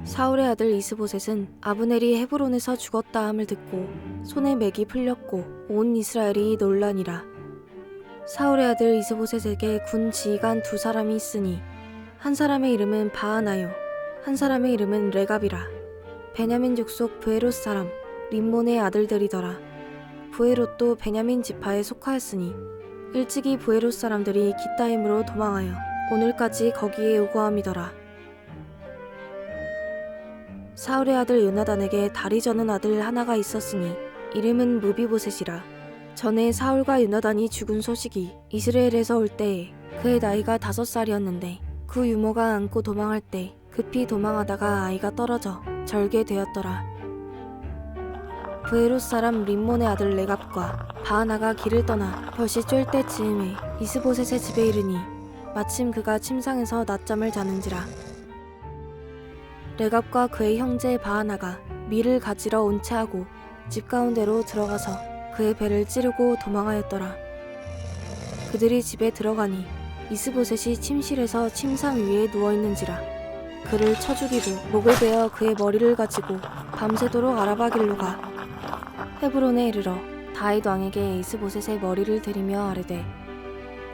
사울의 아들 이스보셋은 아브넬이 헤브론에서 죽었다 함을 듣고 손에 맥이 풀렸고 온 이스라엘이 놀라니라. 사울의 아들 이스보셋에게 군 지휘관 두 사람이 있으니 한 사람의 이름은 바하나요 한 사람의 이름은 레갑이라. 베냐민 족속 브에롯 사람 림몬의 아들들이더라. 브에롯도 베냐민 지파에 속하였으니 일찍이 브에롯 사람들이 기타임으로 도망하여 오늘까지 거기에 오고함이더라. 사울의 아들 요나단에게 다리 저는 아들 하나가 있었으니 이름은 무비보셋이라. 전에 사울과 요나단이 죽은 소식이 이스라엘에서 올 때에 그의 나이가 5살이었는데 그 유모가 안고 도망할 때 급히 도망하다가 아이가 떨어져 절개되었더라. 브에롯 사람 림몬의 아들 레갑과 바하나가 길을 떠나 볕이 쬐을 때 즈음에 이스보셋의 집에 이르니 마침 그가 침상에서 낮잠을 자는지라. 레갑과 그의 형제 바하나가 밀을 가지러 온 채하고 집 가운데로 들어가서 그의 배를 찌르고 도망하였더라. 그들이 집에 들어가니 이스보셋이 침실에서 침상 위에 누워있는지라. 그를 쳐 죽이고 목을 베어 그의 머리를 가지고 밤새도록 아라바길로 가 헤브론에 이르러 다윗 왕에게 이스보셋의 머리를 들이며 아뢰되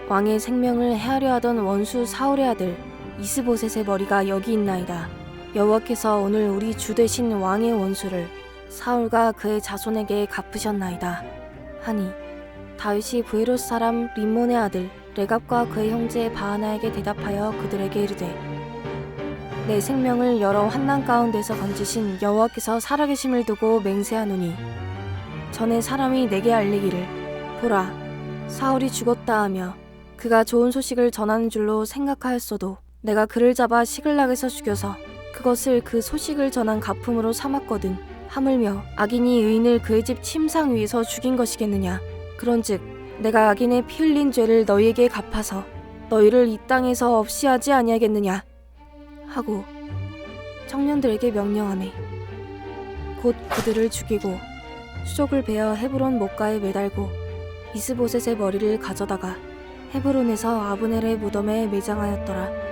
왕의 생명을 해하려 하던 원수 사울의 아들 이스보셋의 머리가 여기 있나이다. 여호와께서 오늘 우리 주 되신 왕의 원수를 사울과 그의 자손에게 갚으셨나이다 하니 다윗이 브에롯 사람 림몬의 아들 레갑과 그의 형제 바하나에게 대답하여 그들에게 이르되 내 생명을 여러 환난 가운데서 건지신 여호와께서 살아계심을 두고 맹세하노니 전에 사람이 내게 알리기를 보라 사울이 죽었다 하며 그가 좋은 소식을 전하는 줄로 생각하였어도 내가 그를 잡아 시글락에서 죽여서 그것을 그 소식을 전한 가품으로 삼았거든. 하물며 악인이 의인을 그의 집 침상 위에서 죽인 것이겠느냐. 그런즉 내가 악인의 피 흘린 죄를 너희에게 갚아서 너희를 이 땅에서 없이 하지 아니하겠느냐 하고 청년들에게 명령하매 곧 그들을 죽이고 수족을 베어 헤브론 못가에 매달고 이스보셋의 머리를 가져다가 헤브론에서 아브넬의 무덤에 매장하였더라.